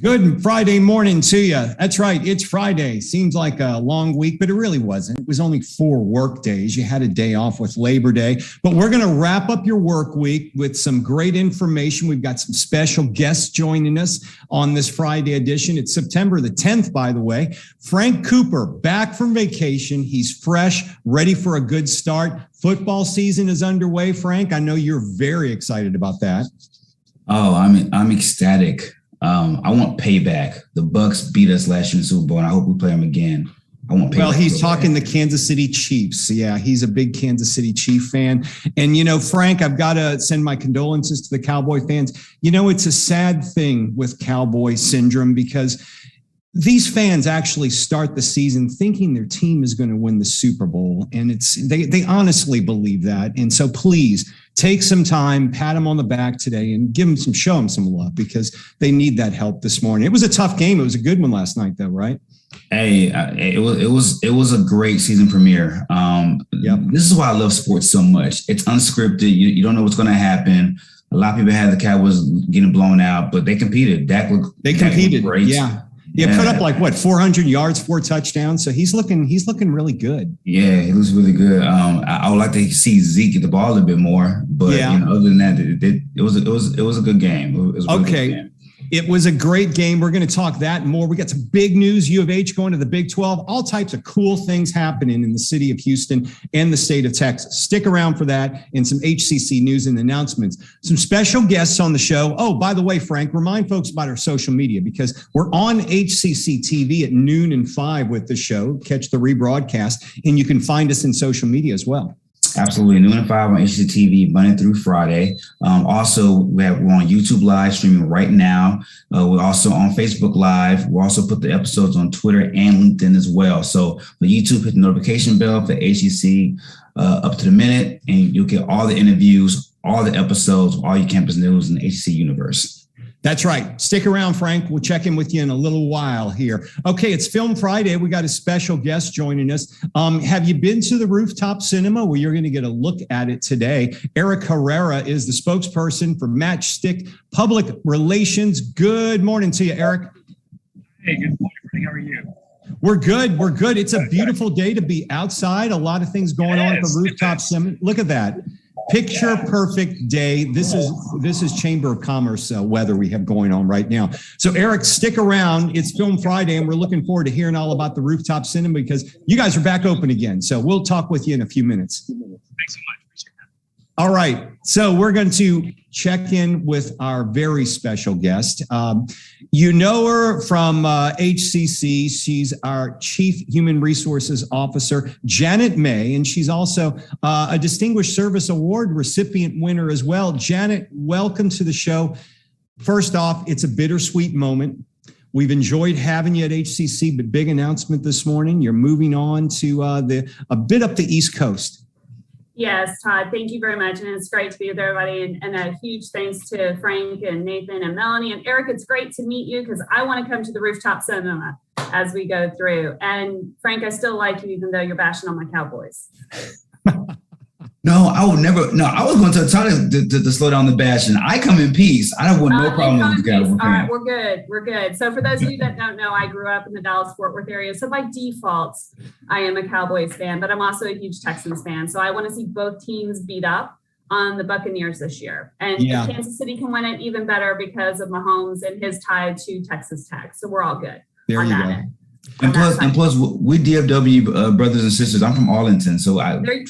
Good Friday morning to you. That's right. It's Friday. Seems like a long week, but it really wasn't. It was only 4 work days. You had a day off with Labor Day, but we're going to wrap up your work week with some great information. We've got some special guests joining us on this Friday edition. It's September the 10th, by the way. Frank Cooper, back from vacation. He's fresh, ready for a good start. Football season is underway, Frank. I know you're very excited about that. Oh, I'm ecstatic. I want payback. The Bucs beat us last year in the Super Bowl, and I hope we play them again. I want payback. Well, he's talking the Kansas City Chiefs. Yeah, he's a big Kansas City Chief fan. And, you know, Frank, I've got to send my condolences to the Cowboy fans. You know, it's a sad thing with Cowboy syndrome because these fans actually start the season thinking their team is going to win the Super Bowl. And they honestly believe that. And so please take some time, pat them on the back today and show them some love because they need that help this morning. It was a tough game. It was a good one last night though, right? Hey, it was a great season premiere. Yep. This is why I love sports so much. It's unscripted. You don't know what's going to happen. A lot of people had the Cowboys getting blown out, but they competed. Dak looked great. Yeah. Yeah, put up 400 yards, 4 touchdowns. So he's looking really good. Yeah, he looks really good. I would like to see Zeke get the ball a little bit more, but other than that, it was a good game. It was a really good game. It was a great game. We're going to talk that and more. We got some big news. U of H going to the Big 12. All types of cool things happening in the city of Houston and the state of Texas. Stick around for that and some HCC news and announcements. Some special guests on the show. Oh, by the way, Frank, remind folks about our social media because we're on HCCTV at noon and 5 with the show. Catch the rebroadcast, and you can find us in social media as well. Absolutely. Noon and 5 on HCCTV, Monday through Friday. Also, we're on YouTube Live streaming right now. We're also on Facebook Live. We'll also put the episodes on Twitter and LinkedIn as well. So for YouTube, hit the notification bell for HCC up to the minute, and you'll get all the interviews, all the episodes, all your campus news in the HCC universe. That's right. Stick around, Frank. We'll check in with you in a little while here. Okay, it's Film Friday. We got a special guest joining us. Have you been to the Rooftop Cinema? Well, you're going to get a look at it today. Eric Herrera is the spokesperson for Matchstick Public Relations. Good morning to you, Eric. Hey, good morning, Frank. How are you? We're good. We're good. It's a beautiful day to be outside. A lot of things going on at the Rooftop Cinema. Look at that. Picture perfect day. This is Chamber of Commerce weather we have going on right now. So Eric, stick around. It's Film Friday, and we're looking forward to hearing all about the Rooftop Cinema because you guys are back open again. So we'll talk with you in a few minutes. Thanks so much. Appreciate that. All right. So we're going to check in with our very special guest. You know her from HCC. She's our Chief Human Resources Officer, Janet May, and she's also a Distinguished Service Award recipient winner as well. Janet, welcome to the show. First off, it's a bittersweet moment. We've enjoyed having you at HCC, but big announcement this morning. You're moving on to a bit up the East Coast. Yes, Todd, thank you very much. And it's great to be with everybody. And a huge thanks to Frank and Nathan and Melanie and Eric. It's great to meet you because I want to come to the Rooftop Cinema as we go through. And Frank, I still like you, even though you're bashing on my Cowboys. No, I would never. No, I was going to tell you to slow down the bashing. I come in peace. I don't want no problem with the Cowboys. All right, we're good. We're good. So for those of you that don't know, I grew up in the Dallas-Fort Worth area. So by default, I am a Cowboys fan, but I'm also a huge Texans fan. So I want to see both teams beat up on the Buccaneers this year. And if Kansas City can win it, even better because of Mahomes and his tie to Texas Tech. So we're all good. There you go. And plus, we DFW brothers and sisters. I'm from Arlington, so there you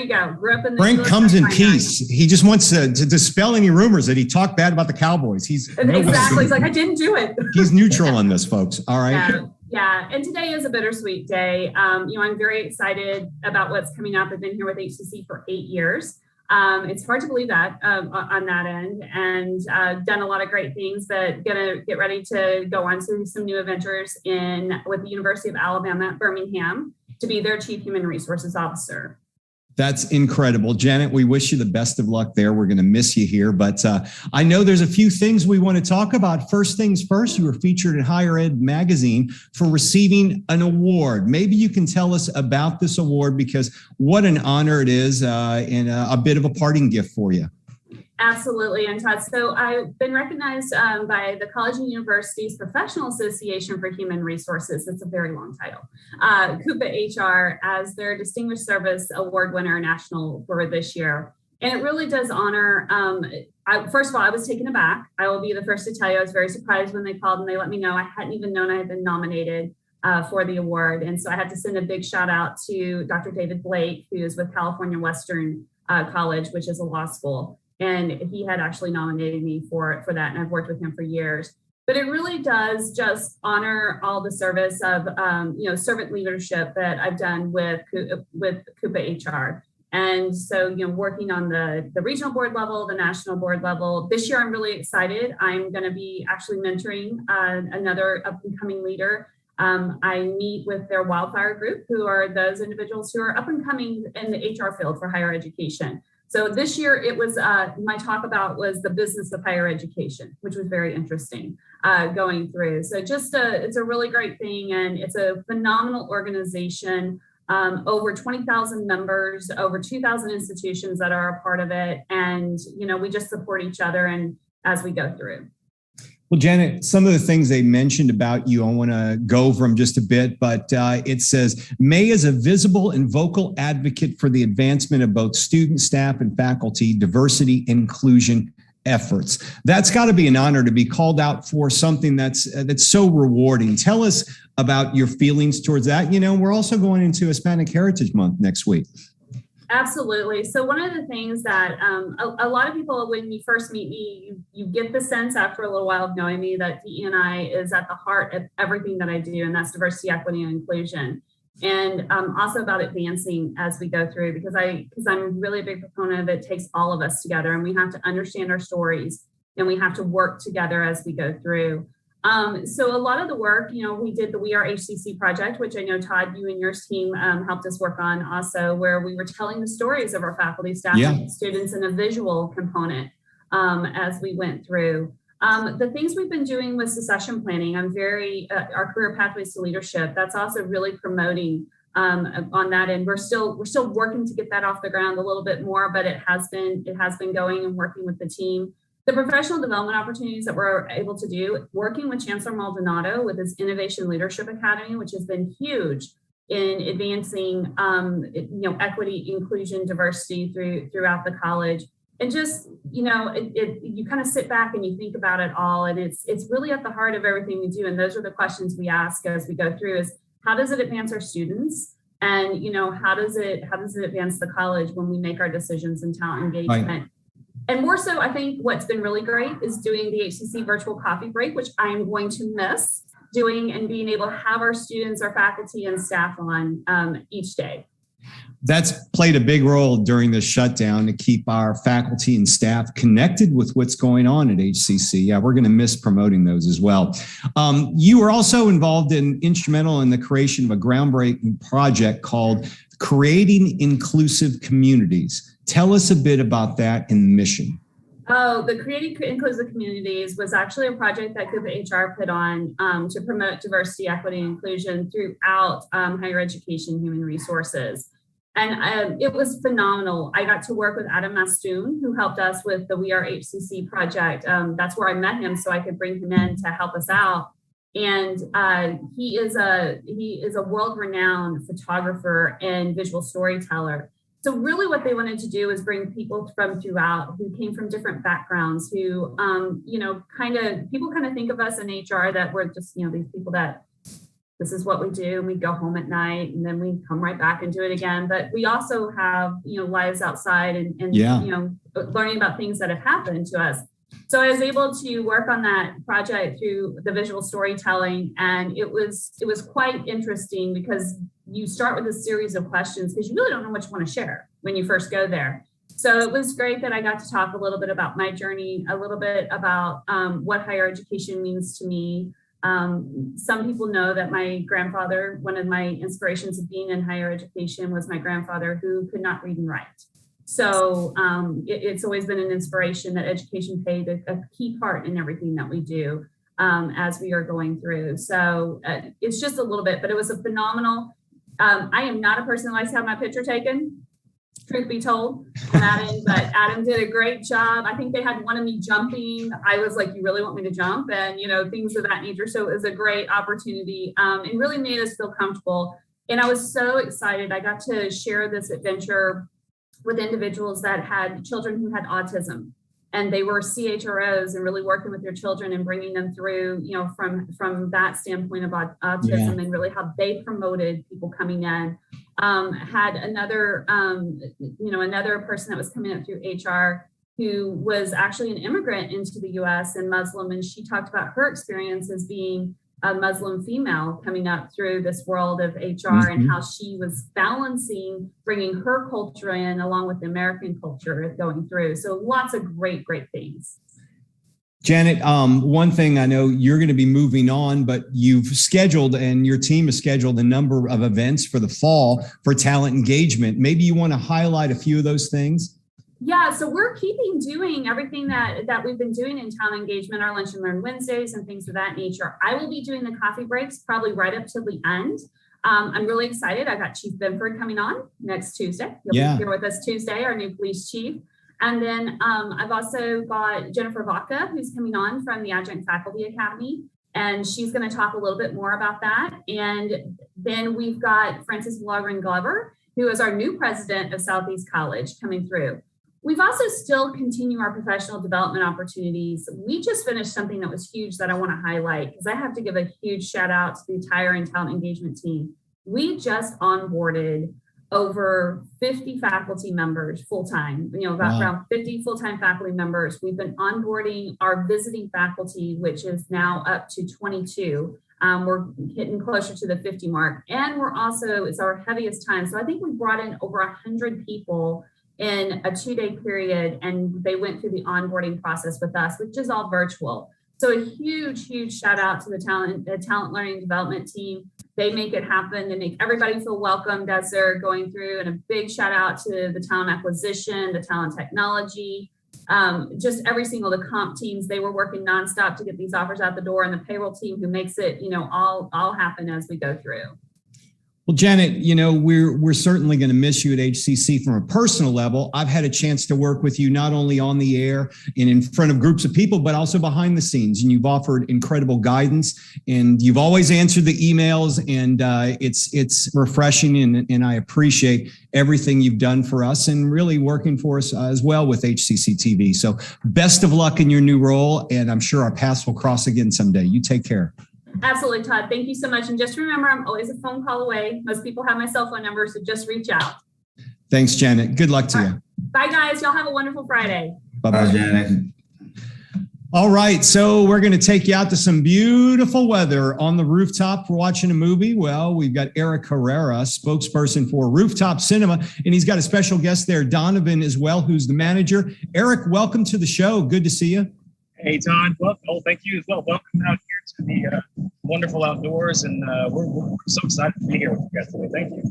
go. Grew up in the Frank comes in peace. He just wants to dispel any rumors that he talked bad about the Cowboys. Exactly. He's like, I didn't do it. He's neutral on this, folks. All right. Yeah. And today is a bittersweet day. I'm very excited about what's coming up. I've been here with HCC for 8 years. It's hard to believe that on that end, and done a lot of great things, but gonna get ready to go on to some new adventures with the University of Alabama at Birmingham to be their Chief Human Resources Officer. That's incredible. Janet, we wish you the best of luck there. We're going to miss you here, but I know there's a few things we want to talk about. First things first, you were featured in Higher Ed Magazine for receiving an award. Maybe you can tell us about this award because what an honor it is and a bit of a parting gift for you. Absolutely, and Todd. So I've been recognized by the College and Universities Professional Association for Human Resources. It's a very long title. Coupa HR as their Distinguished Service Award winner national for this year. And it really does honor, first of all, I was taken aback. I will be the first to tell you, I was very surprised when they called and they let me know. I hadn't even known I had been nominated for the award. And so I had to send a big shout out to Dr. David Blake, who is with California Western College, which is a law school. And he had actually nominated me for that. And I've worked with him for years. But it really does just honor all the service of, servant leadership that I've done with Coupa HR. And so, working on the regional board level, the national board level, this year I'm really excited. I'm going to be actually mentoring another up and coming leader. I meet with their wildfire group, who are those individuals who are up and coming in the HR field for higher education. So this year it was, my talk about was the business of higher education, which was very interesting going through. So it's a really great thing. And it's a phenomenal organization. Over 20,000 members, over 2,000 institutions that are a part of it. And, we just support each other and as we go through. Well, Janet, some of the things they mentioned about you, I want to go over them just a bit, but it says, May is a visible and vocal advocate for the advancement of both student, staff, and faculty diversity inclusion efforts. That's got to be an honor to be called out for something that's so rewarding. Tell us about your feelings towards that. We're also going into Hispanic Heritage Month next week. Absolutely. So one of the things that a lot of people, when you first meet me, you get the sense after a little while of knowing me that DE&I is at the heart of everything that I do, and that's diversity, equity, and inclusion. And also about advancing as we go through, because I'm really a big proponent of it takes all of us together, and we have to understand our stories and we have to work together as we go through. So a lot of the work, we did the We Are HCC project, which I know, Todd, you and your team helped us work on also, where we were telling the stories of our faculty, staff, and students in a visual component as we went through. The things we've been doing with succession planning, our career pathways to leadership, that's also really promoting on that end. We're still working to get that off the ground a little bit more, but it has been going and working with the team. The professional development opportunities that we're able to do, working with Chancellor Maldonado with his Innovation Leadership Academy, which has been huge in advancing, equity, inclusion, diversity throughout the college. And just, you kind of sit back and you think about it all, and it's really at the heart of everything we do. And those are the questions we ask as we go through: is how does it advance our students, and how does it advance the college when we make our decisions in talent engagement. Right. And more so, I think what's been really great is doing the HCC virtual coffee break, which I'm going to miss doing, and being able to have our students, our faculty, and staff on each day. That's played a big role during the shutdown to keep our faculty and staff connected with what's going on at HCC. Yeah, we're going to miss promoting those as well. You were also instrumental in the creation of a groundbreaking project called Creating Inclusive Communities. Tell us a bit about that and the mission. Oh, the Creating Inclusive Communities was actually a project that Coupa HR put on to promote diversity, equity, and inclusion throughout higher education, human resources. And it was phenomenal. I got to work with Adam Mastoon, who helped us with the We Are HCC project. That's where I met him, so I could bring him in to help us out. And he is a world-renowned photographer and visual storyteller. So really what they wanted to do is bring people from throughout who came from different backgrounds, who, people kind of think of us in HR that we're just, these people that this is what we do, and we go home at night and then we come right back and do it again. But we also have, lives outside and learning about things that have happened to us. So I was able to work on that project through the visual storytelling, and it was quite interesting because you start with a series of questions because you really don't know what you want to share when you first go there. So it was great that I got to talk a little bit about my journey, a little bit about what higher education means to me. Some people know that my grandfather, one of my inspirations of being in higher education was my grandfather, who could not read and write. So it's always been an inspiration that education played a key part in everything that we do as we are going through. So it's just a little bit, but it was a phenomenal. I am not a person who likes to have my picture taken. truth be told, on that end, but Adam did a great job. I think they had one of me jumping. I was like, you really want me to jump? And, things of that nature. So it was a great opportunity and really made us feel comfortable. And I was so excited. I got to share this adventure with individuals that had children who had autism. And they were CHROs and really working with their children and bringing them through, from that standpoint of autism and really how they promoted people coming in. Had another, another person that was coming up through HR who was actually an immigrant into the U.S. and Muslim. And she talked about her experience as being a Muslim female coming up through this world of HR and how she was balancing bringing her culture in along with the American culture going through. So lots of great things. Janet, one thing I know you're going to be moving on, but you've scheduled and your team has scheduled a number of events for the fall for talent engagement. Maybe you want to highlight a few of those things? Yeah, so we're keeping doing everything that we've been doing in talent engagement, our Lunch and Learn Wednesdays and things of that nature. I will be doing the coffee breaks probably right up to the end. I'm really excited. I got Chief Benford coming on next Tuesday. He'll be here with us Tuesday, our new police chief. And then I've also got Jennifer Vaca, who's coming on from the Adjunct Faculty Academy. And she's going to talk a little bit more about that. And then we've got Francis Vlogren Glover, who is our new president of Southeast College coming through. We've also still continue our professional development opportunities. We just finished something that was huge that I want to highlight because I have to give a huge shout out to the entire talent engagement team. We just onboarded over 50 faculty members full-time, around 50 full-time faculty members. We've been onboarding our visiting faculty, which is now up to 22. We're hitting closer to the 50 mark. And it's our heaviest time. So I think we brought in over 100 people in a 2-day period, and they went through the onboarding process with us, which is all virtual. So a huge shout out to the talent learning development team. They make it happen. They make everybody feel welcomed as they're going through. And a big shout out to the talent acquisition, the talent technology, just every single, the comp teams. They were working nonstop to get these offers out the door, and the payroll team who makes it, all happen as we go through. Well, Janet, we're certainly going to miss you at HCC from a personal level. I've had a chance to work with you not only on the air and in front of groups of people, but also behind the scenes. And you've offered incredible guidance, and you've always answered the emails, and it's refreshing. And I appreciate everything you've done for us and really working for us as well with HCCTV. So best of luck in your new role, and I'm sure our paths will cross again someday. You take care. Absolutely, Todd. Thank you so much. And just remember, I'm always a phone call away. Most people have my cell phone number, so just reach out. Thanks, Janet. Good luck to you. Bye, guys. Y'all have a wonderful Friday. Bye-bye, Janet. All right, so we're going to take you out to some beautiful weather on the rooftop for watching a movie. Well, we've got Eric Herrera, spokesperson for Rooftop Cinema, and he's got a special guest there, Donovan, as well, who's the manager. Eric, welcome to the show. Good to see you. Hey, Todd. Well, thank you as well. Welcome out here to the wonderful outdoors, and we're so excited to be here with you guys today. Thank you.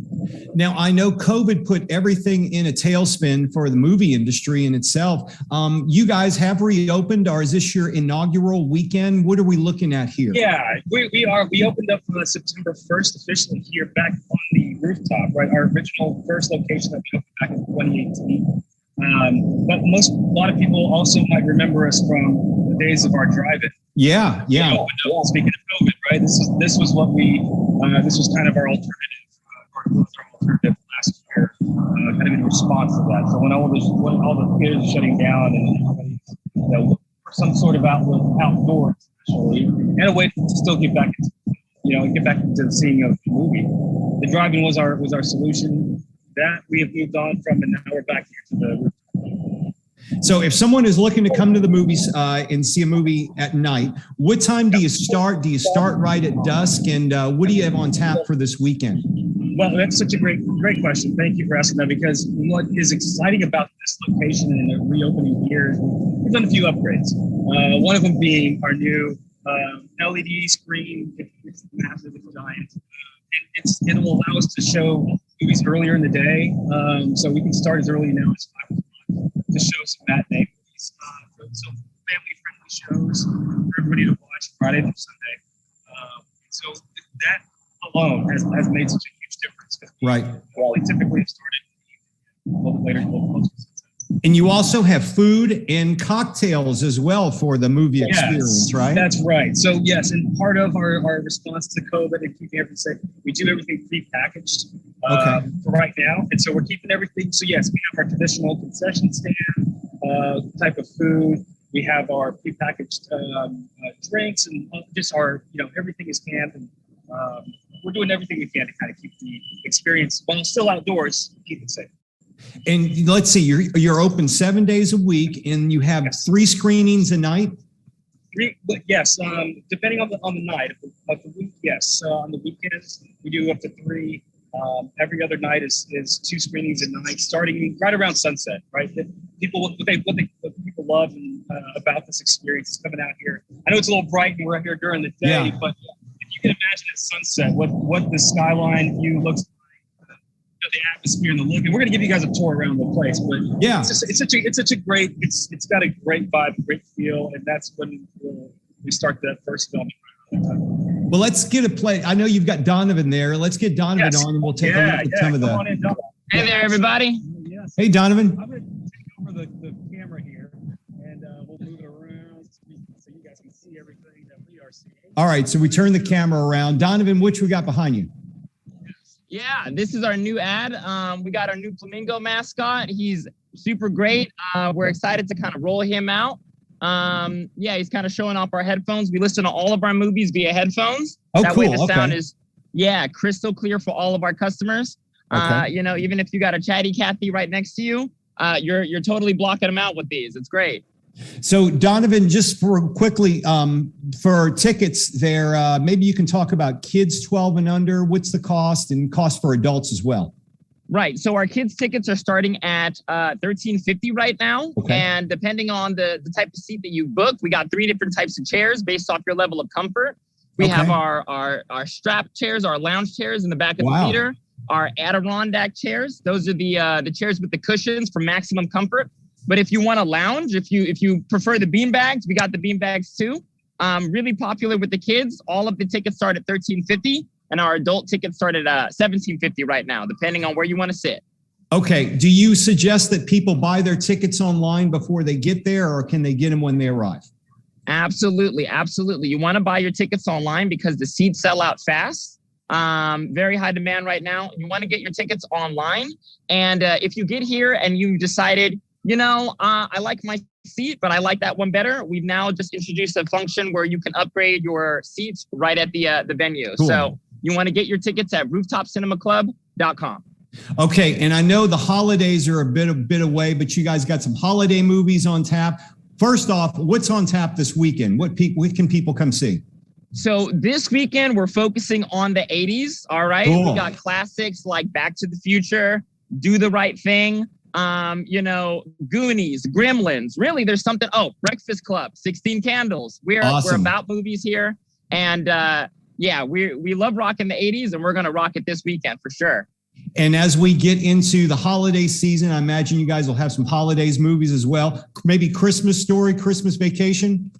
Now, I know COVID put everything in a tailspin for the movie industry in itself. You guys have reopened, or is this your inaugural weekend? What are we looking at here? Yeah, we are. We opened up on September 1st officially here back on the rooftop, right? Our original first location that we opened back in 2018. But a lot of people also might remember us from the days of our drive-in. Yeah. Speaking of COVID, right? This was what this was kind of our alternative last year, kind of in response to that. So when all the theaters are shutting down and everybody's for some sort of outdoors, especially, and a way to still get back into the seeing of the movie. The drive-in was our solution. That we have moved on from, and now we're back here to the. So if someone is looking to come to the movies and see a movie at night, what time do you start? Do you start right at dusk? And what do you have on tap for this weekend? Well, that's such a great question. Thank you for asking that, because what is exciting about this location and the reopening here is we've done a few upgrades. One of them being our new LED screen. It's massive, it's giant. It will allow us to show movies earlier in the day, so we can start as early now as 5 o'clock to show some matinee movies, so family-friendly shows for everybody to watch Friday through Sunday. So that alone has made such a huge difference. Right. We typically have started later. And you also have food and cocktails as well for the movie experience, right? That's right. So yes, and part of our response to COVID and keeping everything safe, we do everything prepackaged for right now. And so we're keeping everything. So yes, we have our traditional concession stand type of food. We have our prepackaged drinks and just our, everything is canned. And we're doing everything we can to kind of keep the experience, while still outdoors, keep it safe. And let's see, you're open 7 days a week, and you have 3 screenings a night. Yes, depending on the night of the week. Yes, on the weekends we do up to 3. Every other night is 2 screenings a night, starting right around sunset. Right, what people love about this experience is coming out here. I know it's a little bright and we're out here during the day, but if you can imagine at sunset what the skyline view looks like. The atmosphere and the look, and we're going to give you guys a tour around the place. But it's got a great vibe, great feel, and that's when we start that first film. Well, let's get a play. I know you've got Donovan there. Let's get Donovan on, and we'll take a look at some of the. Hey there, everybody. Yes. Hey, Donovan. I'm going to take over the camera here, and we'll move it around so you guys can see everything that we are seeing. All right, so we turn the camera around. Donovan, which we got behind you? Yeah, this is our new ad. We got our new Flamingo Mascot. He's super great. We're excited to kind of roll him out. He's kind of showing off our headphones. We listen to all of our movies via headphones. Oh, that cool. way the sound is, crystal clear for all of our customers. Okay. Even if you got a chatty Cathy right next to you, you're totally blocking them out with these. It's great. So Donovan, just quickly, for tickets there, maybe you can talk about kids 12 and under. What's the cost, and cost for adults as well? Right. So our kids tickets are starting at $13.50 right now. Okay. And depending on the type of seat that you book, we got 3 different types of chairs based off your level of comfort. We have our strap chairs, our lounge chairs in the back of the theater, our Adirondack chairs. Those are the chairs with the cushions for maximum comfort. But if you want to lounge, if you prefer the beanbags, we got the beanbags too. Really popular with the kids. All of the tickets start at $13.50, and our adult tickets start at $17.50 right now, depending on where you want to sit. Okay. Do you suggest that people buy their tickets online before they get there, or can they get them when they arrive? Absolutely. Absolutely. You want to buy your tickets online because the seats sell out fast. Very high demand right now. You want to get your tickets online. And if you get here and you decided, I like my seat, but I like that one better, we've now just introduced a function where you can upgrade your seats right at the venue. Cool. So you want to get your tickets at rooftopcinemaclub.com. Okay. And I know the holidays are a bit away, but you guys got some holiday movies on tap. First off, what's on tap this weekend? What can people come see? So this weekend, we're focusing on the 80s. All right. Cool. We got classics like Back to the Future, Do the Right Thing, Goonies, Gremlins. Really, there's something. Oh, Breakfast Club, 16 Candles. We're about movies here. And we love rocking the 80s, and we're going to rock it this weekend for sure. And as we get into the holiday season, I imagine you guys will have some holidays movies as well. Maybe Christmas Story, Christmas Vacation.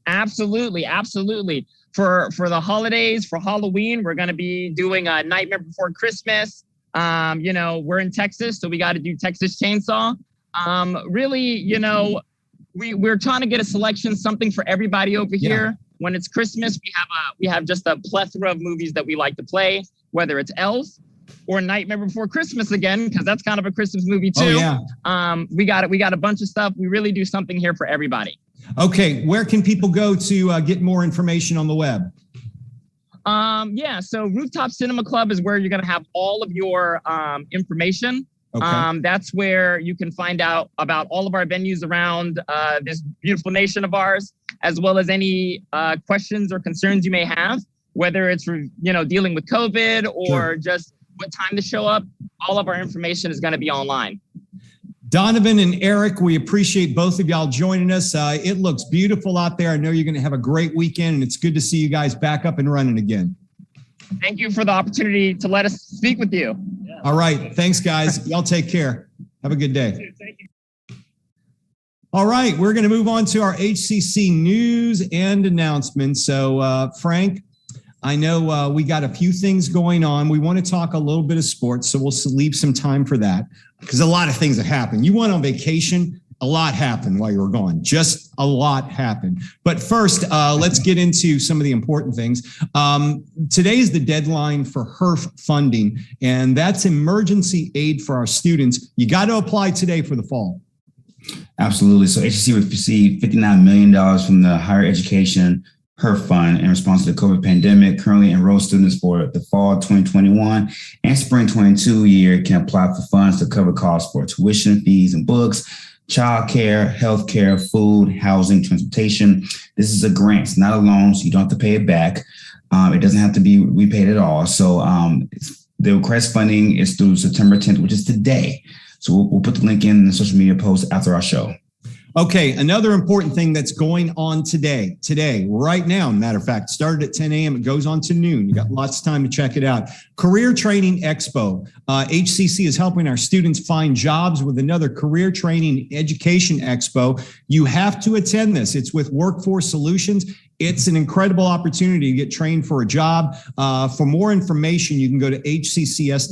Absolutely. Absolutely. For the holidays, for Halloween, we're going to be doing a Nightmare Before Christmas. We're in Texas, so we got to do Texas Chainsaw. We're trying to get a selection, something for everybody over here. When it's Christmas, we have just a plethora of movies that we like to play, whether it's Elf or Nightmare Before Christmas again, because that's kind of a Christmas movie too. Oh, yeah. We got a bunch of stuff. We really do something here for everybody. Okay, where can people go to get more information on the web? So Rooftop Cinema Club is where you're going to have all of your information. Okay. That's where you can find out about all of our venues around this beautiful nation of ours, as well as any questions or concerns you may have, whether it's dealing with COVID or just what time to show up. All of our information is going to be online. Donovan and Eric, we appreciate both of y'all joining us. It looks beautiful out there. I know you're going to have a great weekend, and it's good to see you guys back up and running again. Thank you for the opportunity to let us speak with you. Yeah. All right. Thanks, guys. Y'all take care. Have a good day. Thank you. All right. We're going to move on to our HCC news and announcements. So, Frank, I know we got a few things going on. We want to talk a little bit of sports, so we'll leave some time for that because a lot of things have happened. You went on vacation. A lot happened while you were gone. Just a lot happened. But first, let's get into some of the important things. Today is the deadline for HERF funding, and that's emergency aid for our students. You got to apply today for the fall. Absolutely. So HCC received $59 million from the Higher Education HERF Fund in response to the COVID pandemic. Currently enrolled students for the fall 2021 and spring 22 year can apply for funds to cover costs for tuition, fees, and books, childcare, healthcare, food, housing, transportation. This is a grant. It's not a loan, so you don't have to pay it back. It doesn't have to be repaid at all. So the request funding is through September 10th, which is today. So we'll put the link in the social media post after our show. Okay, another important thing that's going on today, right now, matter of fact, started at 10 a.m. It goes on to noon. You got lots of time to check it out. Career Training Expo. HCC is helping our students find jobs with another Career Training Education Expo. You have to attend this. It's with Workforce Solutions. It's an incredible opportunity to get trained for a job. For more information, you can go to hccs.edu/HCC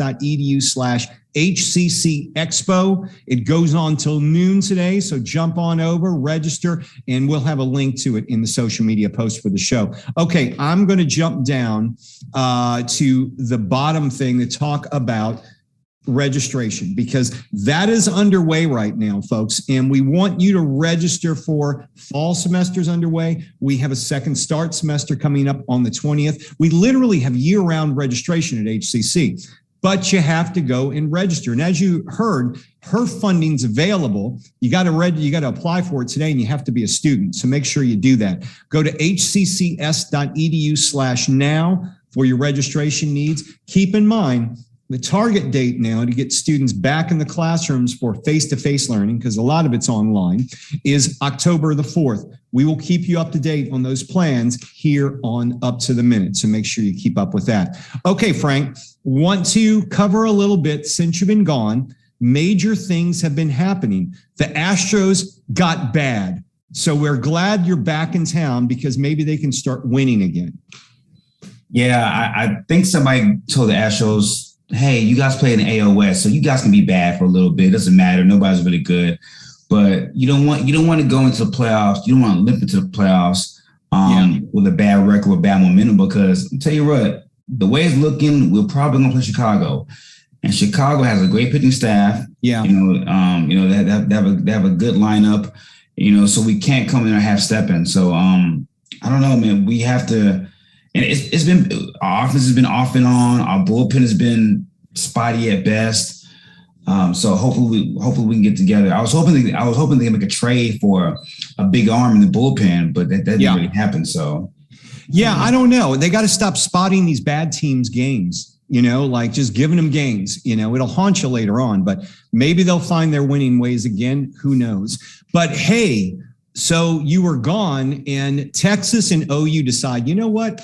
Expo. It goes on till noon today, so jump on over, register, and we'll have a link to it in the social media post for the show. Okay, I'm going to jump down to the bottom thing to talk about registration, because that is underway right now, folks, and we want you to register for fall semesters underway. We have a second start semester coming up on the 20th. We literally have year-round registration at HCC, but you have to go and register. And as you heard, HERF funding's available. You got to apply for it today, and you have to be a student. So make sure you do that. Go to hccs.edu/now for your registration needs. Keep in mind, the target date now to get students back in the classrooms for face-to-face learning, because a lot of it's online, is October the 4th. We will keep you up to date on those plans here on Up to the Minute, so make sure you keep up with that. Okay, Frank, want to cover a little bit since you've been gone. Major things have been happening. The Astros got bad, so we're glad you're back in town because maybe they can start winning again. Yeah, I think somebody told the Astros, hey, you guys play in the AOS, so you guys can be bad for a little bit. It doesn't matter. Nobody's really good. But you don't want to go into the playoffs. You don't want to limp into the playoffs with a bad record, with bad momentum, because I'll tell you what, the way it's looking, we're probably going to play Chicago. And Chicago has a great pitching staff. Yeah. They have a good lineup, so we can't come in or half stepping. So I don't know, man. We have to. And it's been, our offense has been off and on. Our bullpen has been spotty at best. So hopefully we can get together. I was hoping they could make a trade for a big arm in the bullpen, but that didn't really happen. So I don't know. They got to stop spotting these bad teams' games. Like just giving them games. It'll haunt you later on, but maybe they'll find their winning ways again. Who knows? But hey, so you were gone, and Texas and OU decide, you know what?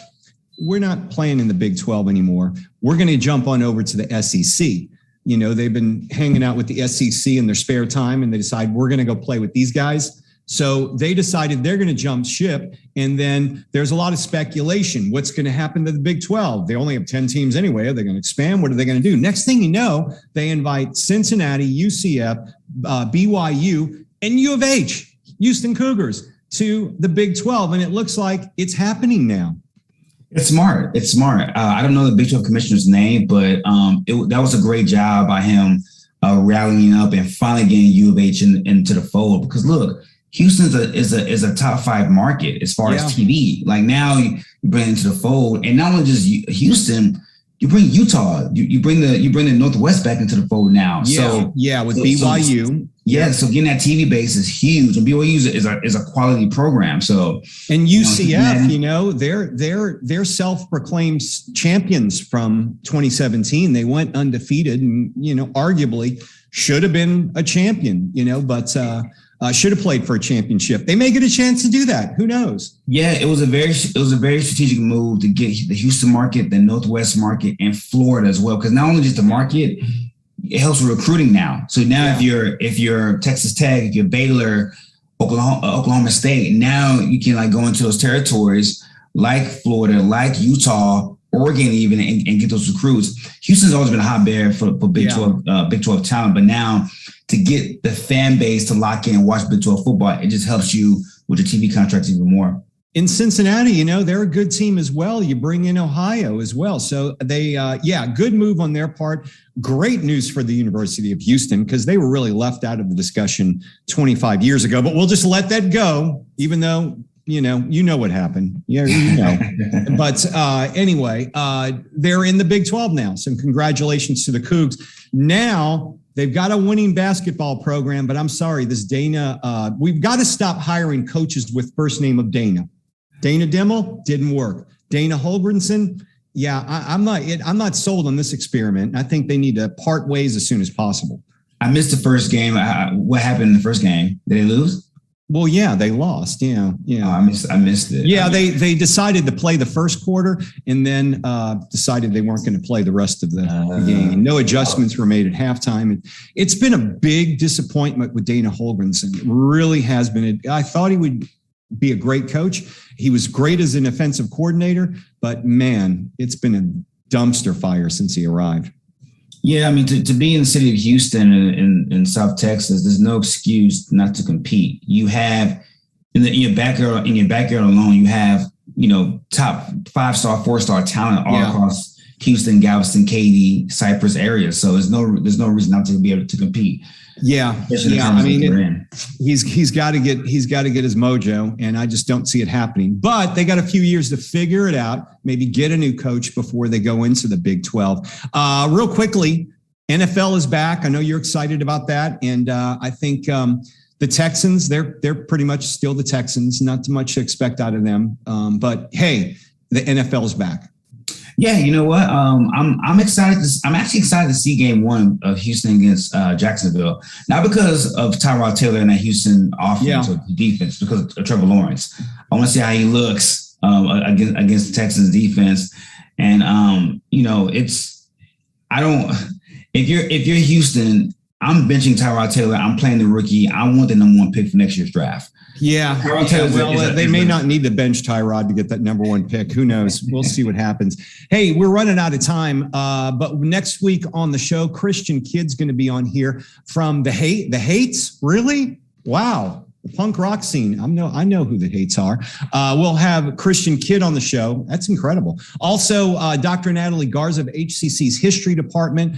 We're not playing in the Big 12 anymore. We're going to jump on over to the SEC. They've been hanging out with the SEC in their spare time, and they decide we're going to go play with these guys. So they decided they're going to jump ship. And then there's a lot of speculation. What's going to happen to the Big 12? They only have 10 teams anyway. Are they going to expand? What are they going to do? Next thing you know, they invite Cincinnati, UCF, BYU, and U of H, Houston Cougars, to the Big 12. And it looks like it's happening now. It's smart. I don't know the Big 12 commissioner's name, but that was a great job by him rallying up and finally getting U of H into the fold. Because look, Houston is a top 5 market as far as TV. Like now you bring it into the fold, and not only just Houston, you bring Utah, you bring the Northwest back into the fold now. With BYU. So getting that TV base is huge, and BYU is a quality program. So and UCF, they're self-proclaimed champions from 2017. They went undefeated, and arguably should have been a champion. But should have played for a championship. They may get a chance to do that. Who knows? Yeah, it was a very strategic move to get the Houston market, the Northwest market, and Florida as well. Because not only just the market, it helps with recruiting now. So now if you're Texas Tech, if you're Baylor, Oklahoma State, now you can go into those territories like Florida, like Utah, Oregon, even, and get those recruits. Houston's always been a hotbed for Big 12 talent, but now to get the fan base to lock in and watch Big 12 football, it just helps you with your TV contracts even more. In Cincinnati, they're a good team as well. You bring in Ohio as well. So they, good move on their part. Great news for the University of Houston, because they were really left out of the discussion 25 years ago. But we'll just let that go, even though, you know what happened. Yeah, But anyway, they're in the Big 12 now. So congratulations to the Cougs. Now, they've got a winning basketball program, but I'm sorry, this Dana, we've got to stop hiring coaches with first name of Dana. Dana Dimmel didn't work. Dana Holgrenson, I'm not sold on this experiment. I think they need to part ways as soon as possible. I missed the first game. What happened in the first game? Did they lose? Well, they lost. Yeah. Oh, I missed it. Yeah, they decided to play the first quarter and then decided they weren't going to play the rest of the game. No adjustments were made at halftime. It's been a big disappointment with Dana Holgrenson. It really has been. I thought he would be a great coach. He was great as an offensive coordinator, but man, it's been a dumpster fire since he arrived. Yeah, I mean, to be in the city of Houston in South Texas, there's no excuse not to compete. You have in your backyard alone, you have top 5-star, 4-star talent all across Houston, Galveston, Katy, Cypress areas. So there's no reason not to be able to compete. Yeah. I mean, he's got to get his mojo, and I just don't see it happening. But they got a few years to figure it out. Maybe get a new coach before they go into the Big 12. Real quickly, NFL is back. I know you're excited about that, and I think the Texans, they're pretty much still the Texans. Not too much to expect out of them. But hey, the NFL is back. Yeah, you know what? I'm excited. I'm actually excited to see Game 1 of Houston against Jacksonville. Not because of Tyrod Taylor and that Houston offense or defense, because of Trevor Lawrence. I want to see how he looks against the Texans defense. And if you're Houston, I'm benching Tyrod Taylor. I'm playing the rookie. I want the number 1 pick for next year's draft. Yeah. They may not need to bench Tyrod to get that number 1 pick. Who knows? We'll see what happens. Hey, we're running out of time. But next week on the show, Christian Kidd's going to be on here from the Hates. Really? Wow. The punk rock scene. I know who the Hates are. We'll have Christian Kidd on the show. That's incredible. Also, Dr. Natalie Garza of HCC's History Department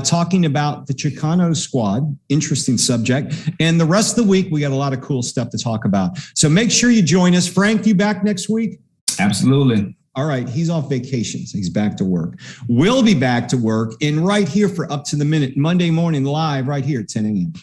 talking about the Chicano Squad. Interesting subject. And the rest of the week, we got a lot of cool stuff to talk about. So make sure you join us. Frank, you back next week? Absolutely. All right. He's off vacation, so he's back to work. We'll be back to work and right here for Up to the Minute, Monday morning live right here at 10 a.m.